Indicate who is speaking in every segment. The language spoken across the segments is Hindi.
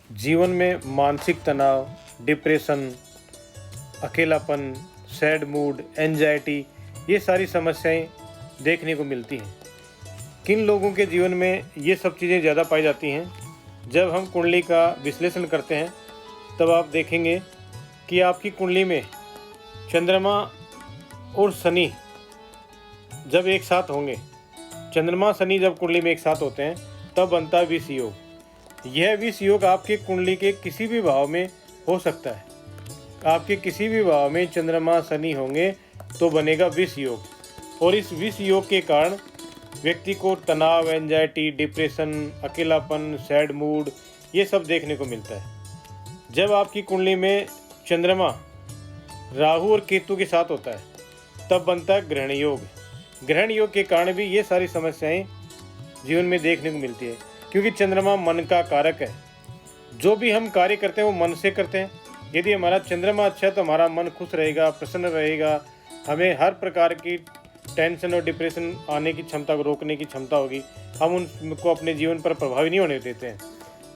Speaker 1: जीवन में मानसिक तनाव, डिप्रेशन, अकेलापन, सैड मूड, एंजाइटी, ये सारी समस्याएं देखने को मिलती हैं। किन लोगों के जीवन में ये सब चीज़ें ज़्यादा पाई जाती हैं? जब हम कुंडली का विश्लेषण करते हैं तब आप देखेंगे कि आपकी कुंडली में चंद्रमा और शनि जब एक साथ होंगे, चंद्रमा शनि जब कुंडली में एक साथ होते हैं तब बनता है विष योग। यह विष योग आपकी कुंडली के किसी भी भाव में हो सकता है। आपके किसी भी भाव में चंद्रमा शनि होंगे तो बनेगा विष योग, और इस विष योग के कारण व्यक्ति को तनाव, एंजाइटी, डिप्रेशन, अकेलापन, सैड मूड, ये सब देखने को मिलता है। जब आपकी कुंडली में चंद्रमा राहु और केतु के साथ होता है तब बनता है ग्रहण योग। ग्रहण योग के कारण भी ये सारी समस्याएं जीवन में देखने को मिलती है, क्योंकि चंद्रमा मन का कारक है। जो भी हम कार्य करते हैं वो मन से करते हैं। यदि हमारा चंद्रमा अच्छा है तो हमारा मन खुश रहेगा, प्रसन्न रहेगा, हमें हर प्रकार की टेंशन और डिप्रेशन आने की क्षमता को रोकने की क्षमता होगी। हम उनको अपने जीवन पर प्रभावी नहीं होने देते हैं।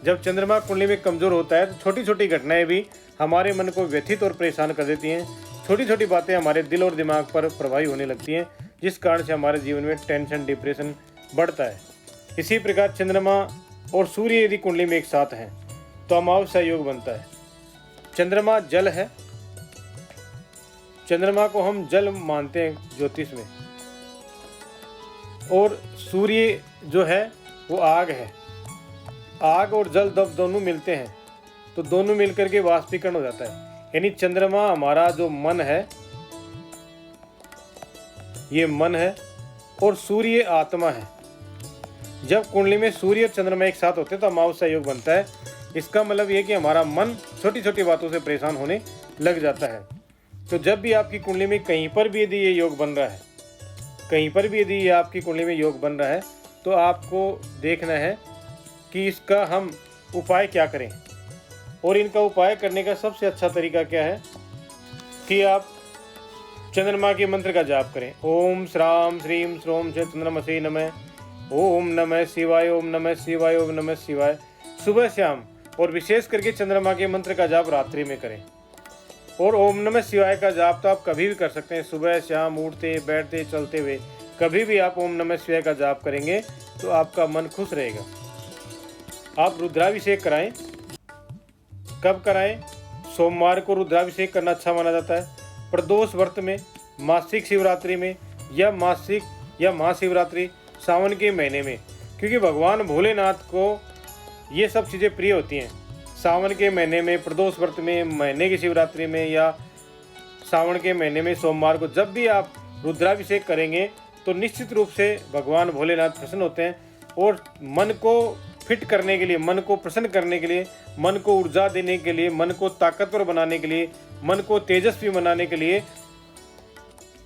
Speaker 1: जब चंद्रमा कुंडली में कमज़ोर होता है तो छोटी छोटी घटनाएं भी हमारे मन को व्यथित और परेशान कर देती हैं। छोटी छोटी बातें हमारे दिल और दिमाग पर प्रभावी होने लगती हैं, जिस कारण से हमारे जीवन में टेंशन, डिप्रेशन बढ़ता है। इसी प्रकार चंद्रमा और सूर्य यदि कुंडली में एक साथ हैं तो अमावस्या योग बनता है। चंद्रमा जल है, चंद्रमा को हम जल मानते हैं ज्योतिष में, और सूर्य जो है वो आग है। आग और जल जब दोनों मिलते हैं तो दोनों मिलकर के वाष्पीकरण हो जाता है। यानी चंद्रमा हमारा जो मन है, ये मन है, और सूर्य आत्मा है। जब कुंडली में सूर्य और चंद्रमा एक साथ होते हैं तो अमावस्या योग बनता है। इसका मतलब ये कि हमारा मन छोटी छोटी बातों से परेशान होने लग जाता है। तो जब भी आपकी कुंडली में कहीं पर भी यदि ये योग बन रहा है, कहीं पर भी यदि ये आपकी कुंडली में योग बन रहा है, तो आपको देखना है कि इसका हम उपाय क्या करें। और इनका उपाय करने का सबसे अच्छा तरीका क्या है कि आप चंद्रमा के मंत्र का जाप करें। ओम श्राम श्रीम श्रोम से चंद्रमसे नमः, ओम नमः शिवाय, ओम नमः शिवाय, ओम नमः शिवाय, सुबह शाम। और विशेष करके चंद्रमा के मंत्र का जाप रात्रि में करें। और ओम नमः शिवाय का जाप तो आप कभी भी कर सकते हैं, सुबह शाम, उठते बैठते चलते हुए कभी भी आप ओम नमः शिवाय का जाप करेंगे तो आपका मन खुश रहेगा। आप रुद्राभिषेक कराएं। कब कराएं? सोमवार को रुद्राभिषेक करना अच्छा माना जाता है। प्रदोष व्रत में, मासिक शिवरात्रि में, या मासिक या महाशिवरात्रि, सावन के महीने में, क्योंकि भगवान भोलेनाथ को ये सब चीज़ें प्रिय होती हैं। सावन के महीने में, प्रदोष व्रत में, महीने की शिवरात्रि में, या सावन के महीने में सोमवार को जब भी आप रुद्राभिषेक करेंगे तो निश्चित रूप से भगवान भोलेनाथ प्रसन्न होते हैं। और मन को फिट करने के लिए, मन को प्रसन्न करने के लिए, मन को ऊर्जा देने के लिए, मन को ताकतवर बनाने के लिए, मन को तेजस्वी बनाने के लिए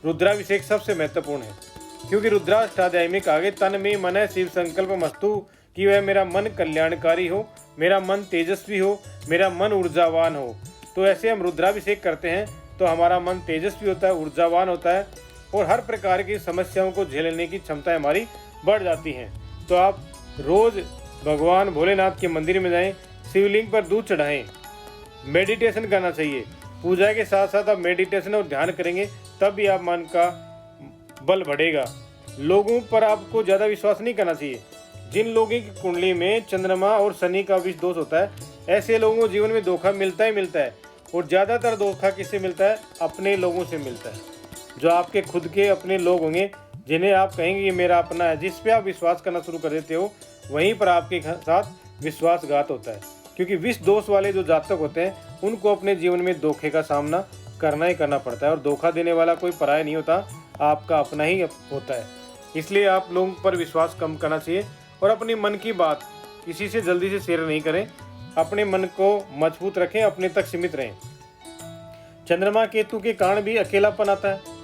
Speaker 1: रुद्राभिषेक सबसे महत्वपूर्ण है। क्योंकि रुद्राष्टाध्याय में कहा गया, तन में मन शिव संकल्प मस्तु, कि वह मेरा मन कल्याणकारी हो, मेरा मन तेजस्वी हो, मेरा मन ऊर्जावान हो। तो ऐसे हम रुद्राभिषेक करते हैं तो हमारा मन तेजस्वी होता है, ऊर्जावान होता है, और हर प्रकार की समस्याओं को झेलने की क्षमता हमारी बढ़ जाती है। तो आप रोज़ भगवान भोलेनाथ के मंदिर में जाएं, शिवलिंग पर दूध चढ़ाएं, मेडिटेशन करना चाहिए। पूजा के साथ साथ आप मेडिटेशन और ध्यान करेंगे तब भी आप मन का बल बढ़ेगा। लोगों पर आपको ज़्यादा विश्वास नहीं करना चाहिए। जिन लोगों की कुंडली में चंद्रमा और शनि का विष दोष होता है, ऐसे लोगों को जीवन में धोखा मिलता ही मिलता है। और ज़्यादातर धोखा किससे मिलता है? अपने लोगों से मिलता है। जो आपके खुद के अपने लोग होंगे, जिन्हें आप कहेंगे ये मेरा अपना है, जिस पे आप विश्वास करना शुरू कर देते हो, वहीं पर आपके साथ विश्वासघात होता है। क्योंकि विष दोष वाले जो जातक होते हैं उनको अपने जीवन में धोखे का सामना करना ही करना पड़ता है। और धोखा देने वाला कोई पराया नहीं होता, आपका अपना ही होता है। इसलिए आप लोगों पर विश्वास कम करना चाहिए और अपने मन की बात किसी से जल्दी से शेयर नहीं करें। अपने मन को मजबूत रखें, अपने तक सीमित रहें। चंद्रमा केतु के कारण भी अकेलापन आता है।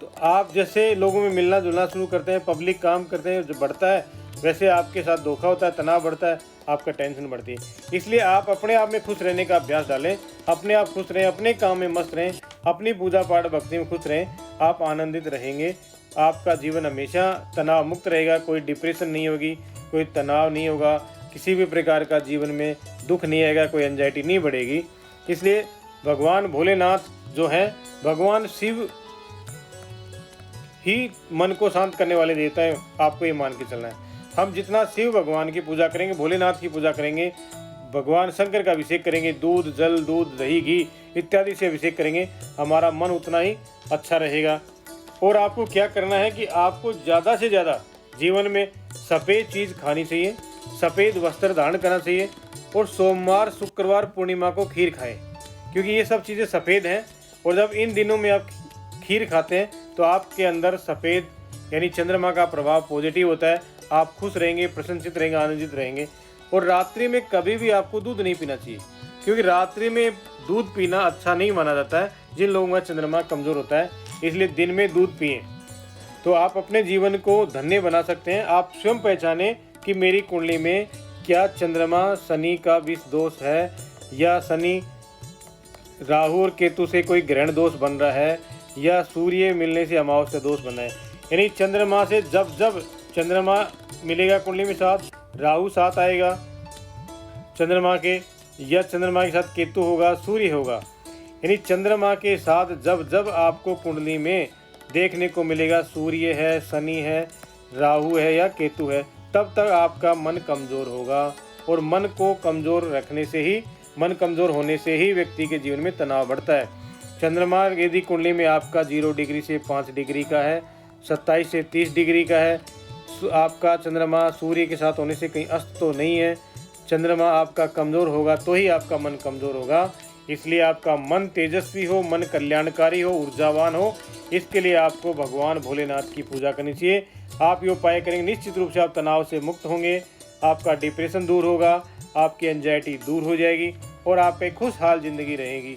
Speaker 1: तो आप जैसे लोगों में मिलना जुलना शुरू करते हैं, पब्लिक काम करते हैं, जो बढ़ता है, वैसे आपके साथ धोखा होता है, तनाव बढ़ता है, आपका टेंशन बढ़ती है। इसलिए आप अपने आप में खुश रहने का अभ्यास डालें। अपने आप खुश रहें, अपने काम में मस्त रहें, अपनी पूजा पाठ भक्ति में खुश रहें। आप आनंदित रहेंगे। आपका जीवन हमेशा तनाव मुक्त रहेगा। कोई डिप्रेशन नहीं होगी, कोई तनाव नहीं होगा। किसी भी प्रकार का जीवन में दुख नहीं आएगा, कोई एंजाइटी नहीं बढ़ेगी। इसलिए भगवान भोलेनाथ जो हैं, भगवान शिव ही मन को शांत करने वाले देवता है, आपको ये मान के चलना है। हम जितना शिव भगवान की पूजा करेंगे, भोलेनाथ की पूजा करेंगे, भगवान शंकर का अभिषेक करेंगे, दूध जल, दूध दही घी इत्यादि से अभिषेक करेंगे, हमारा मन उतना ही अच्छा रहेगा। और आपको क्या करना है कि आपको ज़्यादा से ज़्यादा जीवन में सफ़ेद चीज़ खानी चाहिए, सफ़ेद वस्त्र धारण करना चाहिए, और सोमवार शुक्रवार पूर्णिमा को खीर खाएं, क्योंकि ये सब चीज़ें सफ़ेद हैं। और जब इन दिनों में आप खीर खाते हैं तो आपके अंदर सफ़ेद यानी चंद्रमा का प्रभाव पॉजिटिव होता है। आप खुश रहेंगे, प्रसन्नचित रहेंगे, आनंदित रहेंगे। और रात्रि में कभी भी आपको दूध नहीं पीना चाहिए, क्योंकि रात्रि में दूध पीना अच्छा नहीं माना जाता है जिन लोगों का चंद्रमा कमज़ोर होता है। इसलिए दिन में दूध पिएं, तो आप अपने जीवन को धन्य बना सकते हैं। आप स्वयं पहचानें कि मेरी कुंडली में क्या चंद्रमा शनि का विष दोष है, या शनि राहु और केतु से कोई ग्रहण दोष बन रहा है, या सूर्य मिलने से अमावस्या दोष बन रहा है। यानी चंद्रमा से जब जब चंद्रमा मिलेगा कुंडली में साथ, राहु साथ आएगा चंद्रमा के, या चंद्रमा के साथ केतु होगा, सूर्य होगा, यानी चंद्रमा के साथ जब जब आपको कुंडली में देखने को मिलेगा सूर्य है, शनि है, राहु है या केतु है, तब तक आपका मन कमज़ोर होगा। और मन को कमज़ोर रखने से ही, मन कमज़ोर होने से ही व्यक्ति के जीवन में तनाव बढ़ता है। चंद्रमा यदि कुंडली में आपका 0 डिग्री से 5 डिग्री का है, 27 से 30 डिग्री का है, आपका चंद्रमा सूर्य के साथ होने से कहीं अस्त तो नहीं है, चंद्रमा आपका कमज़ोर होगा तो ही आपका मन कमज़ोर होगा। इसलिए आपका मन तेजस्वी हो, मन कल्याणकारी हो, ऊर्जावान हो, इसके लिए आपको भगवान भोलेनाथ की पूजा करनी चाहिए। आप ये उपाय करेंगे, निश्चित रूप से आप तनाव से मुक्त होंगे, आपका डिप्रेशन दूर होगा, आपकी एंजाइटी दूर हो जाएगी और आप एक खुशहाल ज़िंदगी रहेगी।